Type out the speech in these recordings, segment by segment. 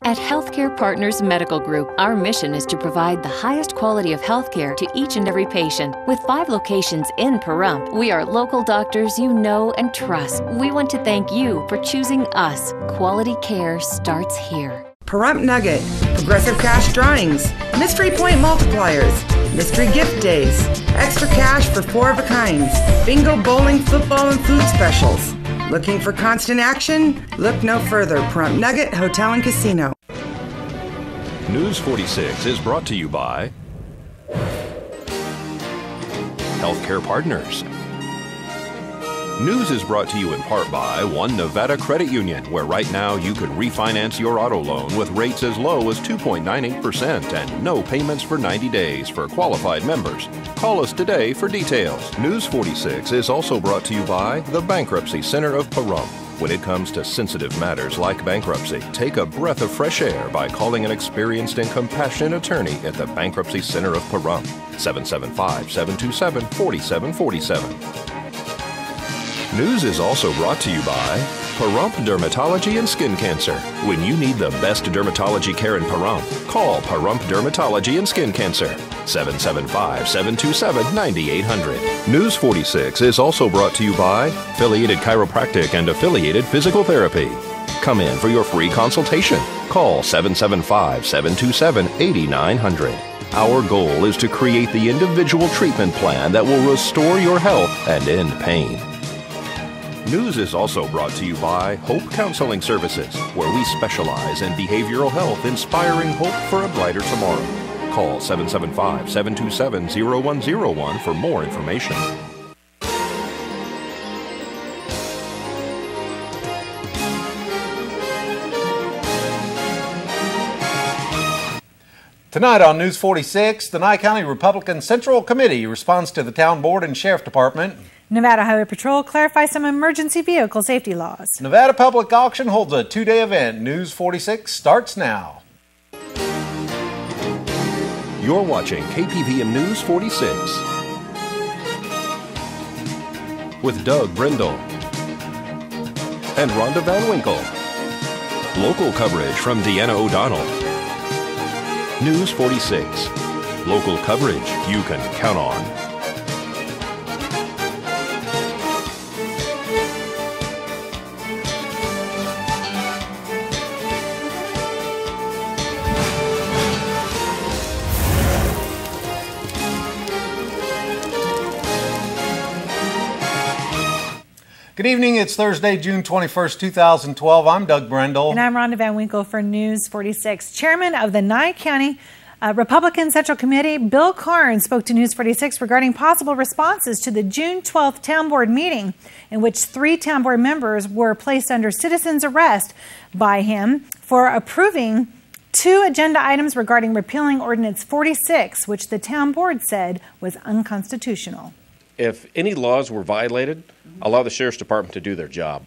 At Healthcare Partners Medical Group, our mission is to provide the highest quality of healthcare to each and every patient. With 5 locations in Pahrump, we are local doctors you know and trust. We want to thank you for choosing us. Quality care starts here. Pahrump Nugget, Progressive Cash Drawings, Mystery Point Multipliers, Mystery Gift Days, Extra Cash for 4 of a kinds, Bingo, Bowling, Football, and Food Specials. Looking for constant action? Look no further. Pahrump Nugget Hotel and Casino. News 46 is brought to you by Healthcare Partners. News is brought to you in part by One Nevada Credit Union, where right now you could refinance your auto loan with rates as low as 2.98% and no payments for 90 days for qualified members. Call us today for details. News 46 is also brought to you by the Bankruptcy Center of Pahrump. When it comes to sensitive matters like bankruptcy, take a breath of fresh air by calling an experienced and compassionate attorney at the Bankruptcy Center of Pahrump, 775-727-4747. News is also brought to you by Pahrump Dermatology and Skin Cancer. When you need the best dermatology care in Pahrump, call Pahrump Dermatology and Skin Cancer, 775-727-9800. News 46 is also brought to you by Affiliated Chiropractic and Affiliated Physical Therapy. Come in for your free consultation. Call 775-727-8900. Our goal is to create the individual treatment plan that will restore your health and end pain. News is also brought to you by Hope Counseling Services, where we specialize in behavioral health, inspiring hope for a brighter tomorrow. Call 775-727-0101 for more information. Tonight on News 46, the Nye County Republican Central Committee responds to the Town Board and Sheriff Department. Nevada Highway Patrol clarifies some emergency vehicle safety laws. Nevada Public Auction holds a 2-day event. News 46 starts now. You're watching KPVM News 46 with Doug Brindle and Rhonda Van Winkle. Local coverage from Deanna O'Donnell. News 46. Local coverage you can count on. Good evening. It's Thursday, June 21st, 2012. I'm Doug Brendel. And I'm Rhonda Van Winkle for News 46. Chairman of the Nye County Republican Central Committee, Bill Carnes, spoke to News 46 regarding possible responses to the June 12th Town Board meeting, in which 3 Town Board members were placed under citizen's arrest by him for approving 2 agenda items regarding repealing Ordinance 46, which the Town Board said was unconstitutional. If any laws were violated, allow the Sheriff's Department to do their job.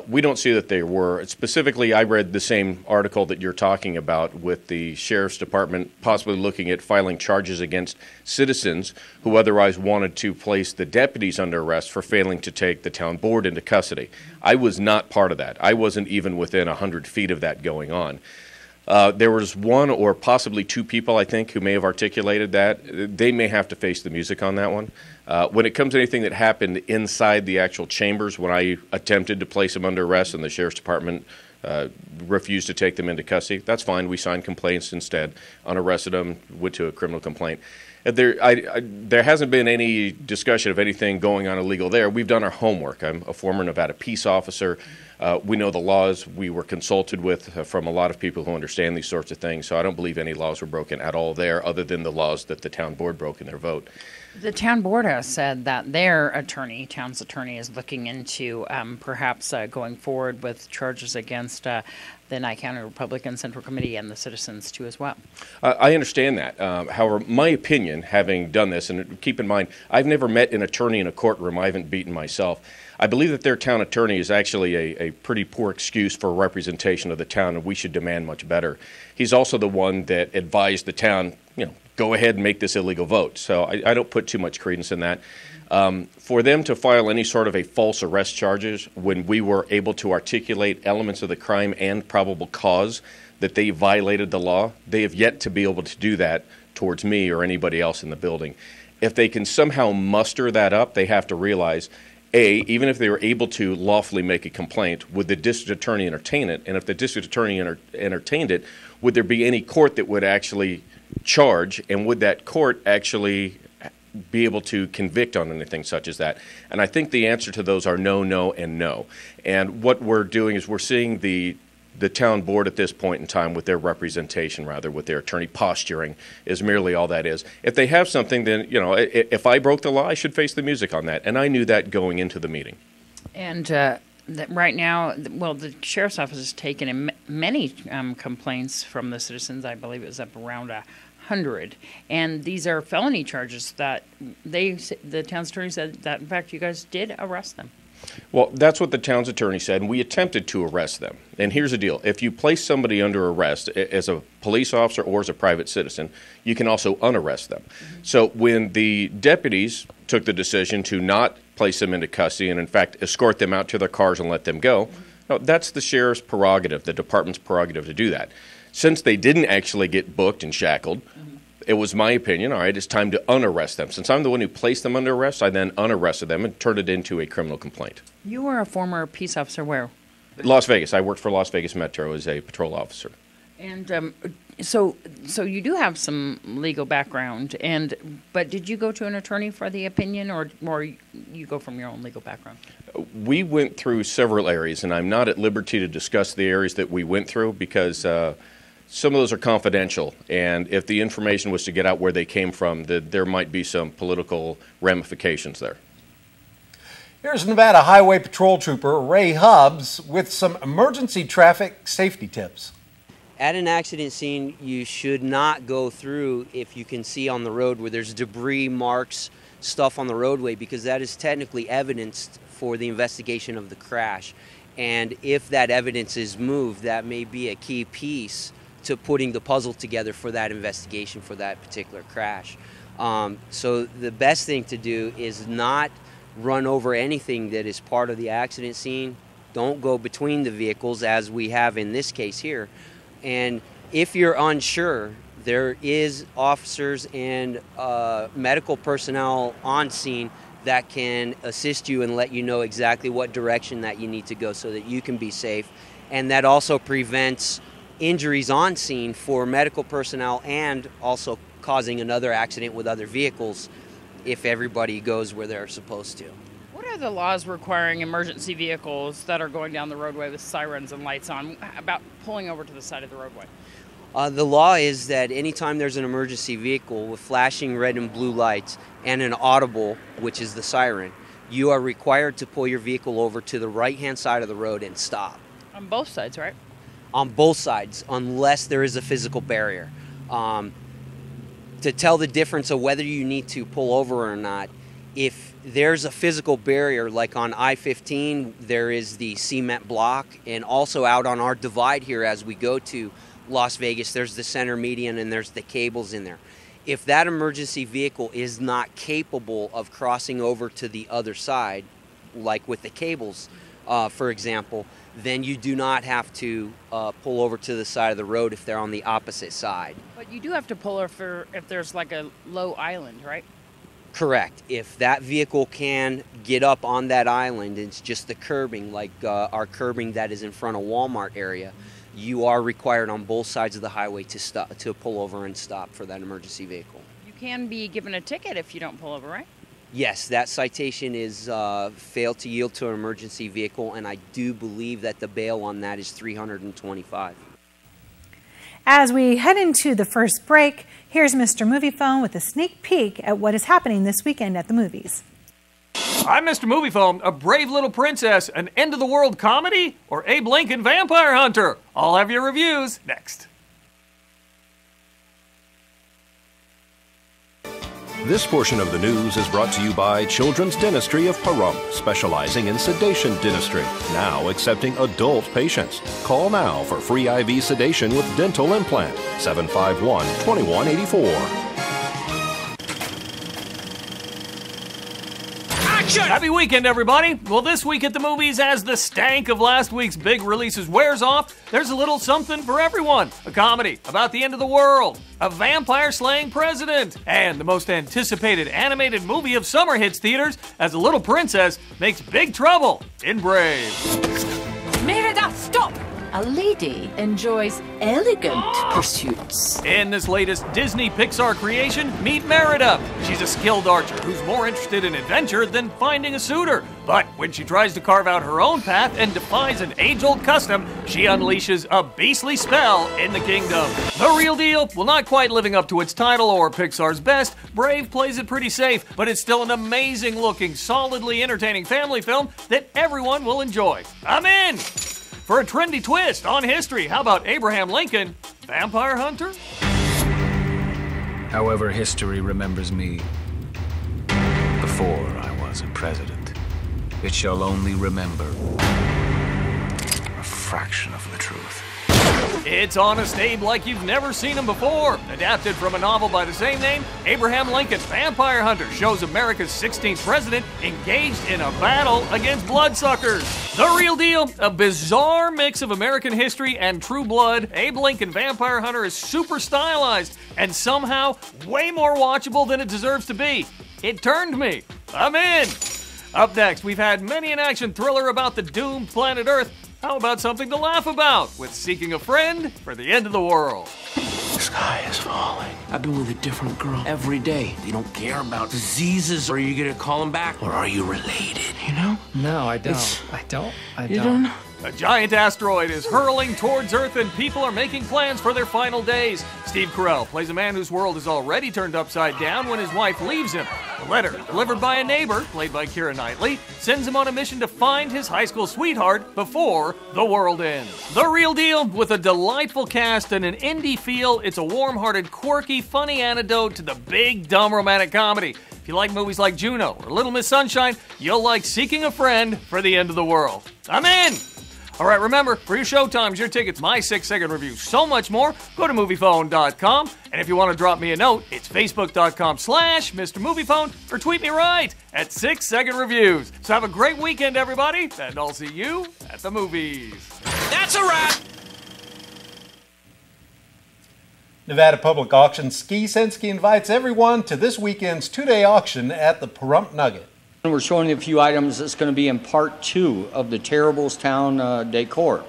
We don't see that they were. Specifically, I read the same article that you're talking about with the Sheriff's Department possibly looking at filing charges against citizens who otherwise wanted to place the deputies under arrest for failing to take the town board into custody. I was not part of that. I wasn't even within 100 feet of that going on. There was 1 or possibly 2 people, I think, who may have articulated that. They may have to face the music on that one. When it comes to anything that happened inside the actual chambers, when I attempted to place them under arrest and the Sheriff's Department refused to take them into custody, that's fine. We signed complaints instead, unarrested them, went to a criminal complaint. There hasn't been any discussion of anything going on illegal there. We've done our homework. I'm a former Nevada peace officer. We know the laws. We were consulted with from a lot of people who understand these sorts of things, so I don't believe any laws were broken at all there other than the laws that the town board broke in their vote. The town board has said that their town's attorney, is looking into perhaps going forward with charges against the Nye County Republican Central Committee and the citizens too as well. I understand that. However, my opinion, having done this, and keep in mind, I've never met an attorney in a courtroom. I haven't beaten myself. I believe that their town attorney is actually a pretty poor excuse for representation of the town, and we should demand much better. He's also the one that advised the town, go ahead and make this illegal vote. So I don't put too much credence in that. For them to file any sort of a false arrest charges when we were able to articulate elements of the crime and probable cause that they violated the law, they have yet to be able to do that towards me or anybody else in the building. If they can somehow muster that up, they have to realize, A, even if they were able to lawfully make a complaint, would the district attorney entertain it? And if the district attorney entertained it, would there be any court that would actually charge, and would that court actually be able to convict on anything such as that? And I think the answer to those are no, no, and no. And what we're doing is we're seeing the town board at this point in time with their representation, rather, with their attorney posturing is merely all that is. If they have something, then, you know, if I broke the law, I should face the music on that. And I knew that going into the meeting. And right now, well, the sheriff's office has taken in many complaints from the citizens. I believe it was up around 100. And these are felony charges that the town's attorney said that, in fact, you guys did arrest them. Well, that's what the town's attorney said, and we attempted to arrest them. And here's the deal. If you place somebody under arrest as a police officer or as a private citizen, you can also unarrest them. Mm-hmm. So when the deputies took the decision to not place them into custody and, in fact, escort them out to their cars and let them go, no, that's the sheriff's prerogative, the department's prerogative to do that. Since they didn't actually get booked and shackled, it was my opinion, all right, it's time to unarrest them. Since I'm the one who placed them under arrest, I then unarrested them and turned it into a criminal complaint. You were a former peace officer where? Las Vegas. I worked for Las Vegas Metro as a patrol officer. And so you do have some legal background, but did you go to an attorney for the opinion, or you go from your own legal background? We went through several areas, and I'm not at liberty to discuss the areas that we went through because some of those are confidential, and if the information was to get out where they came from, there might be some political ramifications there. Here's Nevada Highway Patrol Trooper Ray Hubbs with some emergency traffic safety tips. At an accident scene, you should not go through if you can see on the road where there's debris, marks, stuff on the roadway, because that is technically evidence for the investigation of the crash. And if that evidence is moved, that may be a key piece to putting the puzzle together for that investigation for that particular crash. So the best thing to do is not run over anything that is part of the accident scene. Don't go between the vehicles, as we have in this case here. And if you're unsure, there is officers and medical personnel on scene that can assist you and let you know exactly what direction that you need to go so that you can be safe. And that also prevents injuries on scene for medical personnel and also causing another accident with other vehicles if everybody goes where they're supposed to. What are the laws requiring emergency vehicles that are going down the roadway with sirens and lights on about pulling over to the side of the roadway? The law is that anytime there's an emergency vehicle with flashing red and blue lights and an audible, which is the siren, you are required to pull your vehicle over to the right-hand side of the road and stop. On both sides, right? On both sides, unless there is a physical barrier. To tell the difference of whether you need to pull over or not, if there's a physical barrier, like on I-15, there is the cement block, and also out on our divide here as we go to Las Vegas, there's the center median and there's the cables in there. If that emergency vehicle is not capable of crossing over to the other side, like with the cables, for example, then you do not have to pull over to the side of the road if they're on the opposite side. But you do have to pull over if there's like a low island, right? Correct. If that vehicle can get up on that island, it's just the curbing, like our curbing that is in front of Walmart area, you are required on both sides of the highway to stop, to pull over and stop for that emergency vehicle. You can be given a ticket if you don't pull over, right? Yes, that citation is failed to yield to an emergency vehicle, and I do believe that the bail on that is $325. As we head into the first break, here's Mr. Movie Phone with a sneak peek at what is happening this weekend at the movies. I'm Mr. Movie Phone, a brave little princess, an end-of-the-world comedy, or Abe Lincoln Vampire Hunter. I'll have your reviews next. This portion of the news is brought to you by Children's Dentistry of Pahrump, specializing in sedation dentistry, now accepting adult patients. Call now for free IV sedation with dental implant, 751-2184. Action! Happy weekend, everybody. Well, this week at the movies, as the stank of last week's big releases wears off, there's a little something for everyone. A comedy about the end of the world, a vampire-slaying president, and the most anticipated animated movie of summer hits theaters as a little princess makes big trouble in Brave. Merida, stop! A lady enjoys elegant pursuits. In this latest Disney Pixar creation, meet Merida. She's a skilled archer who's more interested in adventure than finding a suitor. But when she tries to carve out her own path and defies an age-old custom, she unleashes a beastly spell in the kingdom. The Real Deal, well, not quite living up to its title or Pixar's best, Brave plays it pretty safe, but it's still an amazing-looking, solidly entertaining family film that everyone will enjoy. I'm in! For a trendy twist on history, how about Abraham Lincoln, vampire hunter? However, history remembers me before I was a president. It shall only remember a fraction of the truth. It's Honest Abe like you've never seen him before. Adapted from a novel by the same name, Abraham Lincoln, Vampire Hunter, shows America's 16th president engaged in a battle against bloodsuckers. The Real Deal, a bizarre mix of American history and true blood, Abe Lincoln, Vampire Hunter is super stylized and somehow way more watchable than it deserves to be. It turned me. I'm in. Up next, we've had many an action thriller about the doomed planet Earth. How about something to laugh about with Seeking a Friend for the End of the World? The sky is falling. I've been with a different girl every day. They don't care about diseases. Are you gonna call them back? Or are you related, you know? No, I don't. I don't. You don't? A giant asteroid is hurling towards Earth and people are making plans for their final days. Steve Carell plays a man whose world is already turned upside down when his wife leaves him. A letter, delivered by a neighbor, played by Keira Knightley, sends him on a mission to find his high school sweetheart before the world ends. The Real Deal, with a delightful cast and an indie feel, it's a warm-hearted, quirky, funny antidote to the big, dumb romantic comedy. If you like movies like Juno or Little Miss Sunshine, you'll like Seeking a Friend for the End of the World. I'm in! All right, remember, for your showtimes, your tickets, my 6-second review, so much more, go to MoviePhone.com. And if you want to drop me a note, it's Facebook.com/MrMoviePhone or tweet me right at 6-second reviews. So have a great weekend, everybody, and I'll see you at the movies. That's a wrap! Nevada Public Auction Ski Senski invites everyone to this weekend's two-day auction at the Pahrump Nugget. We're showing you a few items that's going to be in part 2 of the Terriblestown decor.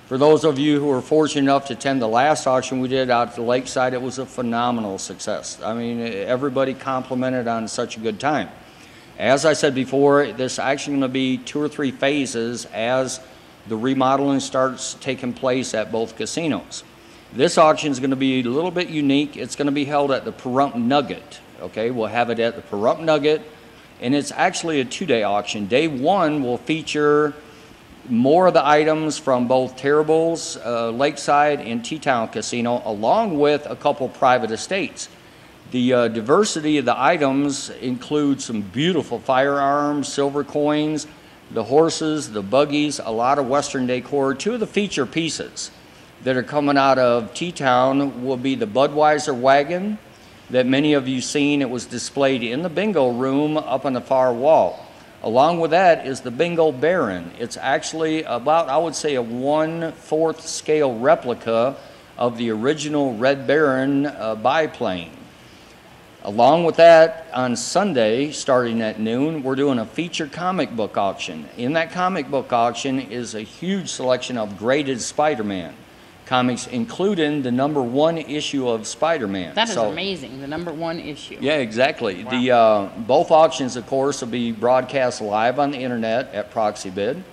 For those of you who were fortunate enough to attend the last auction we did out at the lakeside, it was a phenomenal success. I mean, everybody complimented on such a good time. As I said before, this actually going to be 2 or 3 phases as the remodeling starts taking place at both casinos. This auction is going to be a little bit unique. It's going to be held at the Pahrump Nugget. Okay, we'll have it at the Pahrump Nugget. And it's actually a 2-day auction. Day 1 will feature more of the items from both Terrible's, Lakeside, and T-Town Casino, along with a couple private estates. The diversity of the items includes some beautiful firearms, silver coins, the horses, the buggies, a lot of Western decor. 2 of the feature pieces that are coming out of T-Town will be the Budweiser wagon that many of you seen. It was displayed in the bingo room up on the far wall. Along with that is the Bingo Baron. It's actually about, I would say, a 1/4 scale replica of the original Red Baron biplane. Along with that, on Sunday, starting at noon, we're doing a featured comic book auction. In that comic book auction is a huge selection of graded Spider-Man comics, including the #1 issue of Spider-Man. That is amazing, the #1 issue. Yeah, exactly. Wow. Both auctions, of course, will be broadcast live on the internet at ProxyBid.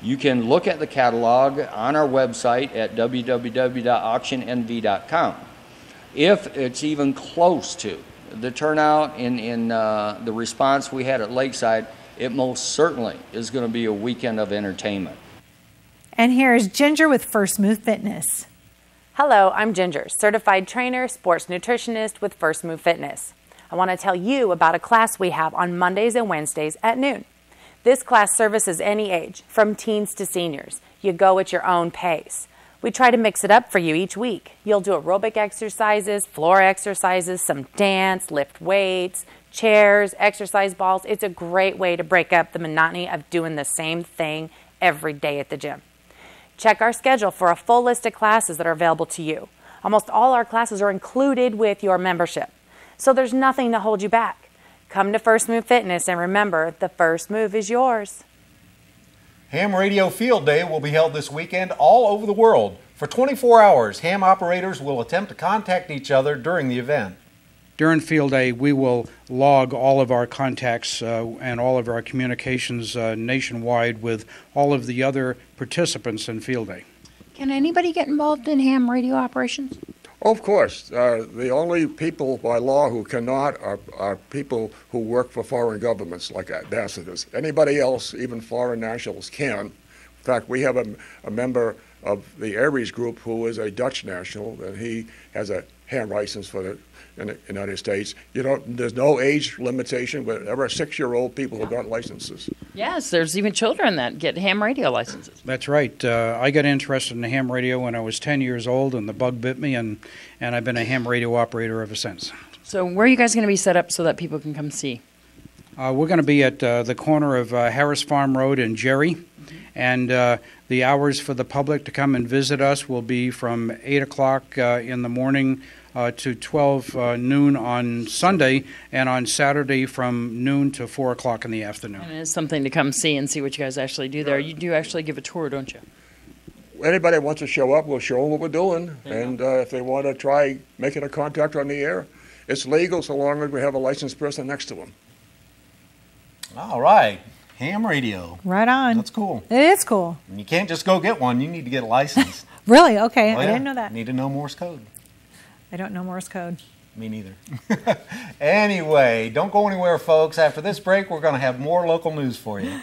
You can look at the catalog on our website at www.auctionnv.com. If it's even close to the turnout in the response we had at Lakeside, it most certainly is going to be a weekend of entertainment. And here's Ginger with First Move Fitness. Hello, I'm Ginger, certified trainer, sports nutritionist with First Move Fitness. I want to tell you about a class we have on Mondays and Wednesdays at noon. This class services any age, from teens to seniors. You go at your own pace. We try to mix it up for you each week. You'll do aerobic exercises, floor exercises, some dance, lift weights, chairs, exercise balls. It's a great way to break up the monotony of doing the same thing every day at the gym. Check our schedule for a full list of classes that are available to you. Almost all our classes are included with your membership, so there's nothing to hold you back. Come to First Move Fitness and remember, the first move is yours. Ham Radio Field Day will be held this weekend all over the world. For 24 hours, ham operators will attempt to contact each other during the event. During Field Day, we will log all of our contacts and all of our communications nationwide with all of the other participants in Field Day. Can anybody get involved in ham radio operations? Of course. The only people by law who cannot are people who work for foreign governments like ambassadors. Anybody else, even foreign nationals, can. In fact, we have a member of the Aries group who is a Dutch national, and he has a ham license for the United States. There's no age limitation, but there are 6-year-old people who got licenses. Yes, there's even children that get ham radio licenses. That's right. I got interested in the ham radio when I was 10 years old, and the bug bit me, and I've been a ham radio operator ever since. So where are you guys going to be set up so that people can come see? We're going to be at the corner of Harris Farm Road and Jerry, and the hours for the public to come and visit us will be from 8 o'clock in the morning to 12 noon on Sunday, and on Saturday from noon to 4 o'clock in the afternoon. And it's something to come see and see what you guys actually do there. You do actually give a tour, don't you? Anybody wants to show up, we'll show them what we're doing. And if they want to try making a contact on the air, it's legal so long as we have a licensed person next to them. All right. Ham radio. Right on. That's cool. It is cool. And you can't just go get one. You need to get licensed. Really? Okay. Oh, I yeah. didn't know that. Need to know Morse code. I don't know Morse code. Me neither. Anyway, don't go anywhere, folks. After this break, we're going to have more local news for you.